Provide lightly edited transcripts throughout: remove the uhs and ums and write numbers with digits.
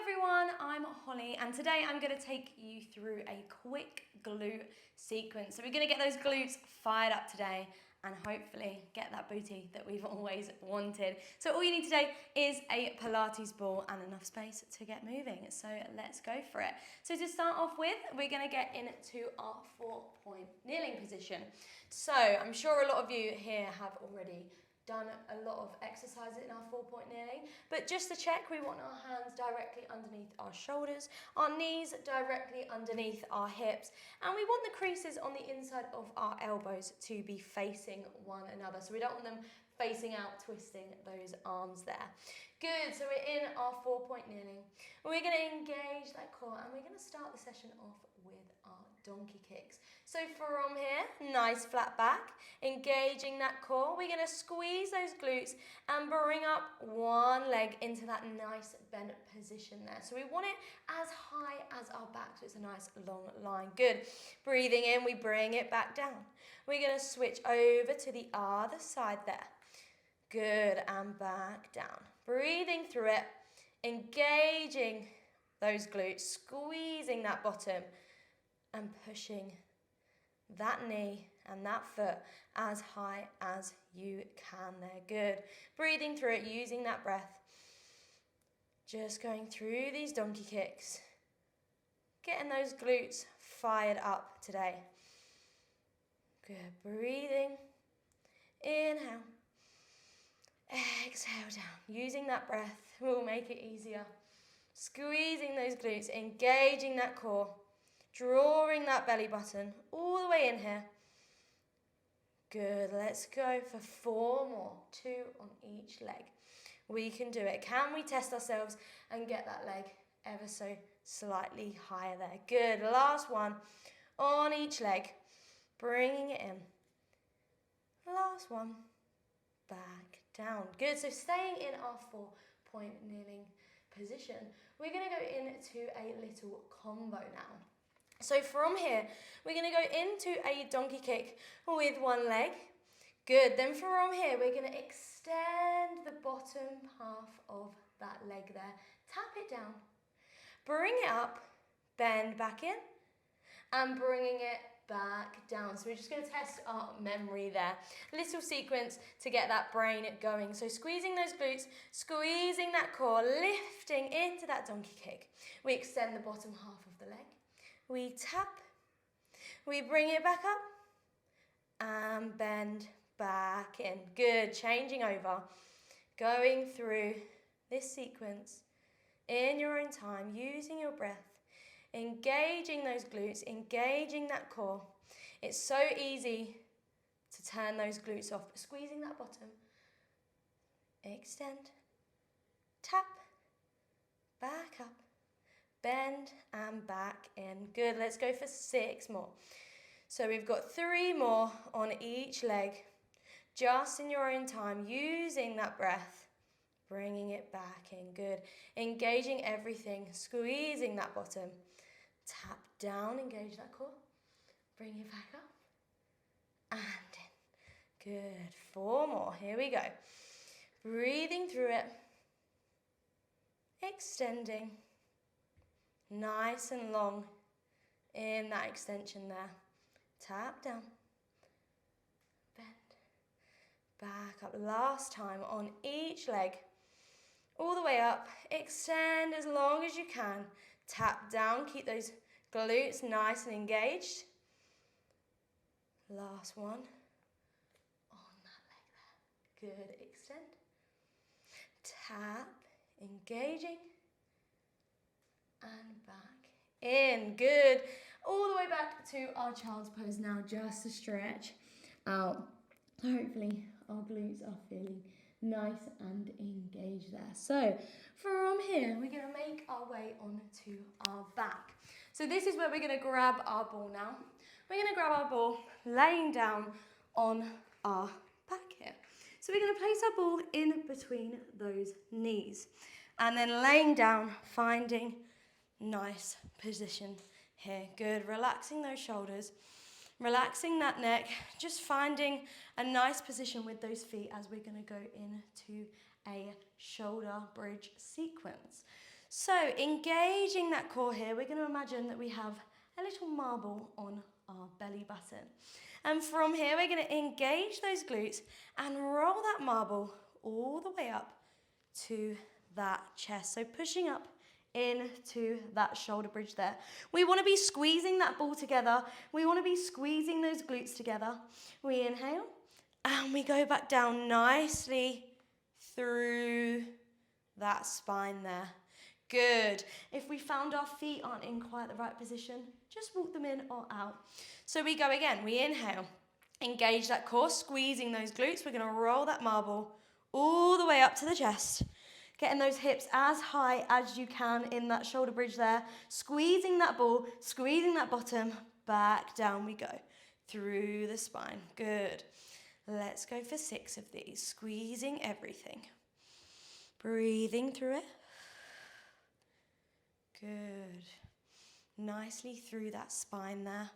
everyone, I'm Holly and today I'm going to take you through a quick glute sequence. So we're going to get those glutes fired up today and hopefully get that booty that we've always wanted. So all you need today is a Pilates ball and enough space to get moving. So let's go for it. So to start off with, we're going to get into our 4-point kneeling position. So I'm sure a lot of you here have already done a lot of exercises in our 4-point kneeling, but just to check, we want our hands directly underneath our shoulders, our knees directly underneath our hips, and we want the creases on the inside of our elbows to be facing one another. So we don't want them facing out, twisting those arms there. Good, so we're in our 4-point kneeling. We're going to engage that core and we're going to start the session off with our donkey kicks. So from here, nice flat back, engaging that core. We're going to squeeze those glutes and bring up one leg into that nice bent position there. So we want it as high as our back, so it's a nice long line. Good. Breathing in, we bring it back down. We're going to switch over to the other side there. Good, and back down. Breathing through it, engaging those glutes, squeezing that bottom and pushing that knee and that foot as high as you can there. Good. Breathing through it, using that breath. Just going through these donkey kicks. Getting those glutes fired up today. Good. Breathing. Inhale. Exhale down. Using that breath will make it easier. Squeezing those glutes, engaging that core. Drawing that belly button all the way in here. Good, let's go for 4 more, 2 on each leg. We can do it. Can we test ourselves and get that leg ever so slightly higher there? Good, last one on each leg. Bringing it in. Last one, back down. Good, so staying in our 4-point kneeling position, we're going to go into a little combo now. So from here, we're going to go into a donkey kick with one leg. Good. Then from here, we're going to extend the bottom half of that leg there. Tap it down. Bring it up. Bend back in. And bringing it back down. So we're just going to test our memory there. Little sequence to get that brain going. So squeezing those glutes, squeezing that core, lifting into that donkey kick. We extend the bottom half of the leg. We tap, we bring it back up, and bend back in. Good, changing over, going through this sequence in your own time, using your breath, engaging those glutes, engaging that core. It's so easy to turn those glutes off, but squeezing that bottom, extend, tap, back up. Bend and back in. Good, let's go for 6 more. So we've got 3 more on each leg, just in your own time, using that breath, bringing it back in. Good, engaging everything, squeezing that bottom, tap down, engage that core, bring it back up, and in. Good, 4 more, here we go. Breathing through it, extending. Nice and long in that extension there. Tap down. Bend. Back up. Last time on each leg. All the way up. Extend as long as you can. Tap down. Keep those glutes nice and engaged. Last one. On that leg there. Good. Extend. Tap. Engaging. And back in. Good. All the way back to our child's pose now, just to stretch out. Hopefully our glutes are feeling nice and engaged there. So from here, we're going to make our way onto our back. So this is where we're going to grab our ball now. We're going to grab our ball laying down on our back here. So we're going to place our ball in between those knees and then laying down, finding nice position here. Good. Relaxing those shoulders, relaxing that neck, just finding a nice position with those feet as we're going to go into a shoulder bridge sequence. So engaging that core here, we're going to imagine that we have a little marble on our belly button. And from here, we're going to engage those glutes and roll that marble all the way up to that chest. So pushing up into that shoulder bridge there. We want to be squeezing that ball together. We want to be squeezing those glutes together. We inhale and we go back down nicely through that spine there. Good. If we found our feet aren't in quite the right position, just walk them in or out. So we go again. We inhale, engage that core, squeezing those glutes. We're going to roll that marble all the way up to the chest. Getting those hips as high as you can in that shoulder bridge there. Squeezing that ball, squeezing that bottom. Back down we go. Through the spine. Good. Let's go for 6 of these. Squeezing everything. Breathing through it. Good. Nicely through that spine there.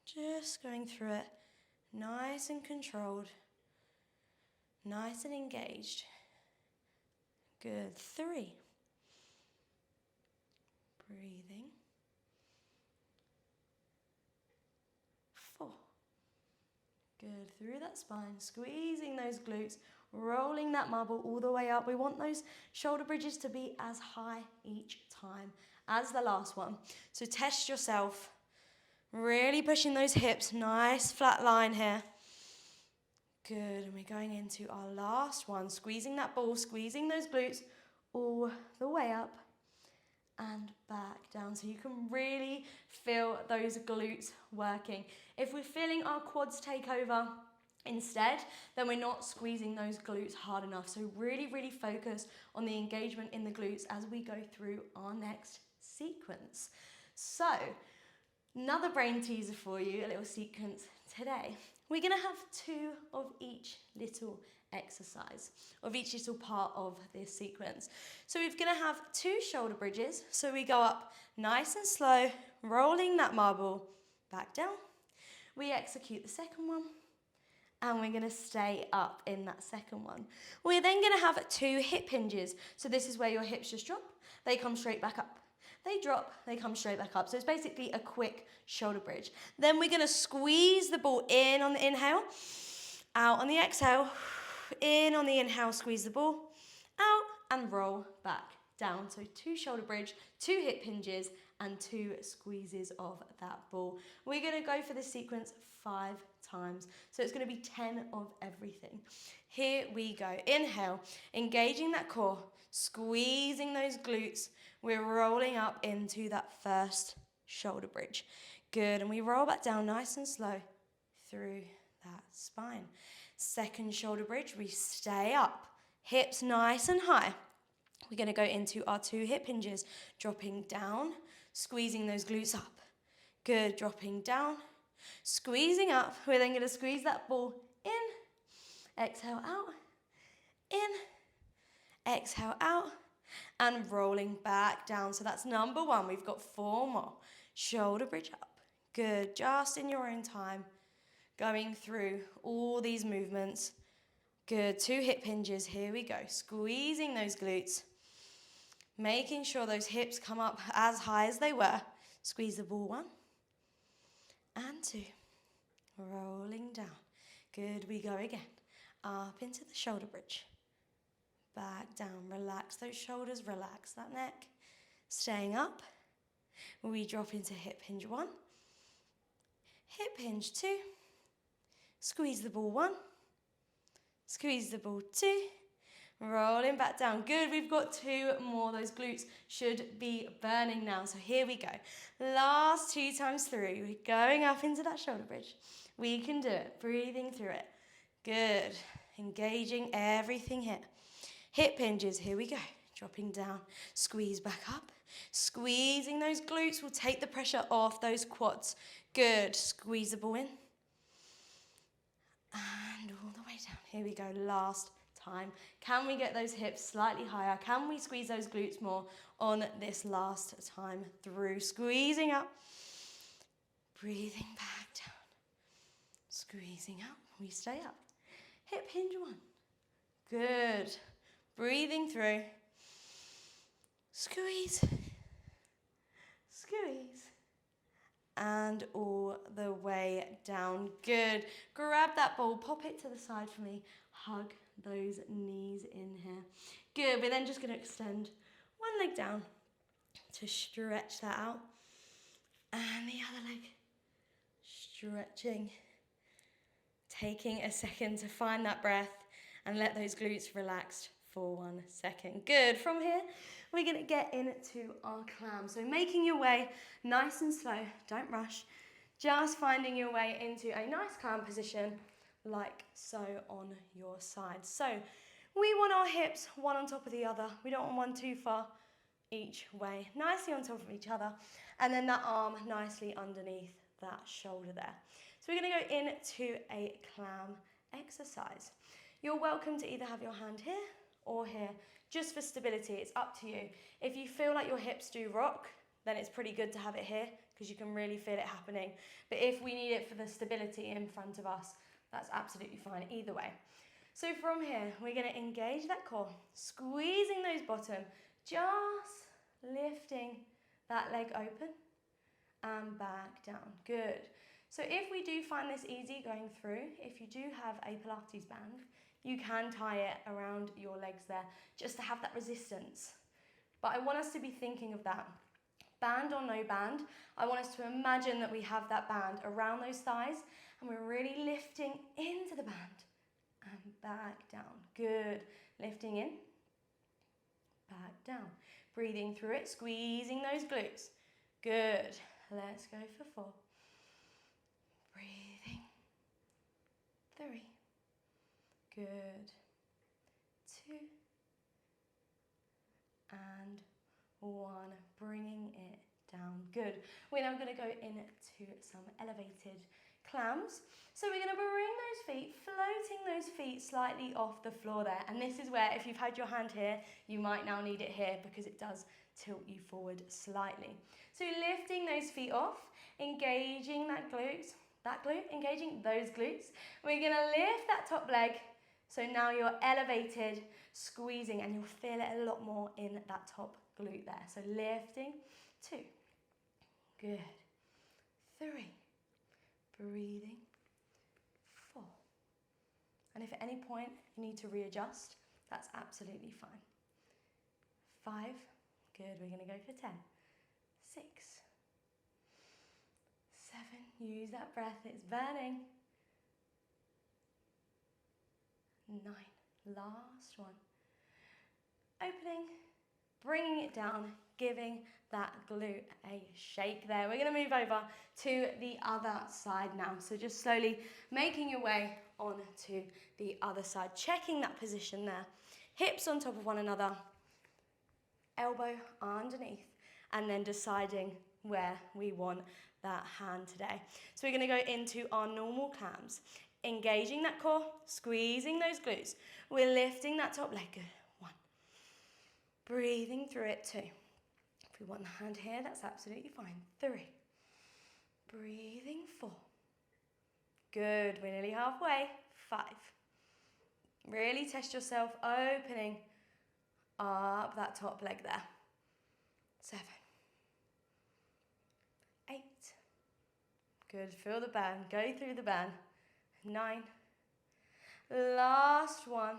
Just going through it. Nice and controlled. Nice and engaged. Good. 3. Breathing. 4. Good. Through that spine, squeezing those glutes, rolling that marble all the way up. We want those shoulder bridges to be as high each time as the last one. So test yourself. Really pushing those hips. Nice flat line here. Good, and we're going into our last one. Squeezing that ball, squeezing those glutes all the way up and back down. So you can really feel those glutes working. If we're feeling our quads take over instead, then we're not squeezing those glutes hard enough. So really, really focus on the engagement in the glutes as we go through our next sequence. So, another brain teaser for you, a little sequence today. We're going to have 2 of each little exercise, of each little part of this sequence. So we're going to have 2 shoulder bridges. So we go up nice and slow, rolling that marble back down. We execute the second one, and we're going to stay up in that second one. We're then going to have 2 hip hinges. So this is where your hips just drop. They come straight back up. They drop, they come straight back up. So it's basically a quick shoulder bridge. Then we're going to squeeze the ball in on the inhale, out on the exhale, in on the inhale, squeeze the ball, out and roll back down. So 2 shoulder bridge, 2 hip hinges and 2 squeezes of that ball. We're going to go for this sequence 5 times. So it's going to be 10 of everything. Here we go. Inhale, engaging that core, squeezing those glutes. We're rolling up into that first shoulder bridge. Good, and we roll back down nice and slow through that spine. Second shoulder bridge, we stay up. Hips nice and high. We're going to go into our 2 hip hinges, dropping down, squeezing those glutes up. Good, dropping down, squeezing up. We're then going to squeeze that ball in, exhale out, in, exhale out, and rolling back down. So that's number 1. We've got 4 more. Shoulder bridge up. Good, just in your own time. Going through all these movements. Good, 2 hip hinges. Here we go. Squeezing those glutes. Making sure those hips come up as high as they were. Squeeze the ball 1 and 2. Rolling down. Good, we go again. Up into the shoulder bridge. Back down, relax those shoulders, relax that neck. Staying up, we drop into hip hinge 1, hip hinge 2, squeeze the ball 1, squeeze the ball 2, rolling back down. Good, we've got 2 more. Those glutes should be burning now. So here we go. Last 2 times through, we're going up into that shoulder bridge. We can do it, breathing through it. Good, engaging everything here. Hip hinges, here we go. Dropping down, squeeze back up. Squeezing those glutes will take the pressure off those quads. Good, squeeze the ball in. And all the way down. Here we go, last time. Can we get those hips slightly higher? Can we squeeze those glutes more on this last time through? Squeezing up, breathing back down. Squeezing up, we stay up. Hip hinge 1. Good. Breathing through. Squeeze. Squeeze. And all the way down. Good. Grab that ball, pop it to the side for me. Hug those knees in here. Good. We're then just going to extend one leg down to stretch that out. And the other leg. Stretching. Taking a second to find that breath and let those glutes relax for 1 second. Good. From here, we're going to get into our clam. So making your way nice and slow, don't rush. Just finding your way into a nice clam position like so on your side. So we want our hips one on top of the other. We don't want one too far each way. Nicely on top of each other. And then that arm nicely underneath that shoulder there. So we're going to go into a clam exercise. You're welcome to either have your hand here or here, just for stability. It's up to you. If you feel like your hips do rock, then it's pretty good to have it here because you can really feel it happening. But if we need it for the stability in front of us, that's absolutely fine either way. So from here, we're going to engage that core, squeezing those bottom, just lifting that leg open and back down. Good. So if we do find this easy going through, if you do have a Pilates band, you can tie it around your legs there just to have that resistance. But I want us to be thinking of that. Band or no band, I want us to imagine that we have that band around those thighs and we're really lifting into the band and back down. Good. Lifting in, back down. Breathing through it, squeezing those glutes. Good. Let's go for 4. Breathing. 3. Good. 2. And 1. Bringing it down. Good. We're now going to go into some elevated clams. So we're going to bring those feet, floating those feet slightly off the floor there. And this is where, if you've had your hand here, you might now need it here because it does tilt you forward slightly. So lifting those feet off, engaging that glute, engaging those glutes. We're going to lift that top leg. So now you're elevated, squeezing, and you'll feel it a lot more in that top glute there. So lifting, 2. Good. 3. Breathing. 4. And if at any point you need to readjust, that's absolutely fine. 5. Good. We're going to go for 10. 6. 7. Use that breath. It's burning. 9. Last one. Opening. Bringing it down. Giving that glute a shake there. We're going to move over to the other side now. So just slowly making your way on to the other side. Checking that position there. Hips on top of one another. Elbow underneath. And then deciding where we want that hand today. So we're going to go into our normal clams. Engaging that core, squeezing those glutes. We're lifting that top leg. Good. 1. Breathing through it. 2. If we want the hand here, that's absolutely fine. 3. Breathing. 4. Good. We're nearly halfway. 5. Really test yourself, opening up that top leg there. 7. 8. Good. Feel the band. Go through the band. 9. Last one.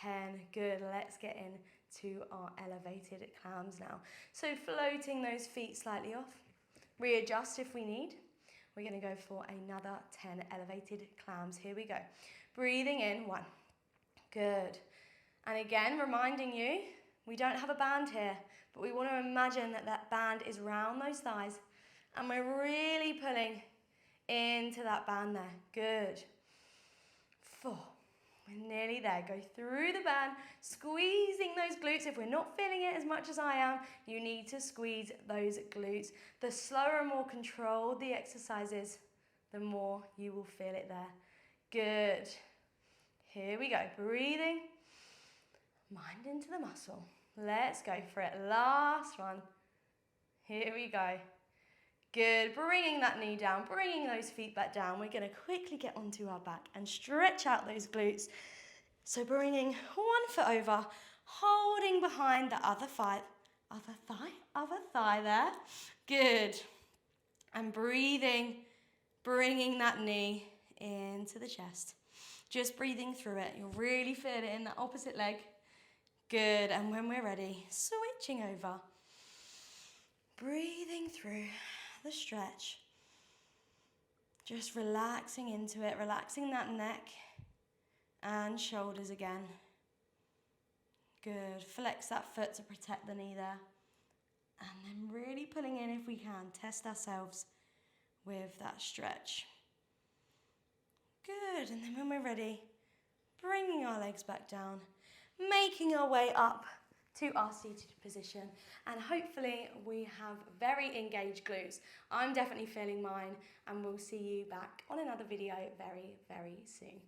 10. Good. Let's get into our elevated clams now. So floating those feet slightly off. Readjust if we need. We're going to go for another 10 elevated clams. Here we go. Breathing in. 1. Good. And again, reminding you, we don't have a band here, but we want to imagine that that band is round those thighs and we're really pulling into that band there. Good. 4. We're nearly there. Go through the band, squeezing those glutes. If we're not feeling it as much as I am, you need to squeeze those glutes. The slower and more controlled the exercise is, the more you will feel it there. Good. Here we go. Breathing. Mind into the muscle. Let's go for it. Last one. Here we go. Good. Bringing that knee down, bringing those feet back down. We're going to quickly get onto our back and stretch out those glutes. So bringing one foot over, holding behind the other 5 other thigh there. Good. And breathing, bringing that knee into the chest. Just breathing through it. You'll really feel it in that opposite leg. Good, and when we're ready, switching over. Breathing through the stretch. Just relaxing into it, relaxing that neck and shoulders again. Good, flex that foot to protect the knee there. And then really pulling in if we can, test ourselves with that stretch. Good, and then when we're ready, bringing our legs back down, making our way up to our seated position, and hopefully we have very engaged glutes. I'm definitely feeling mine, and we'll see you back on another video very, very soon.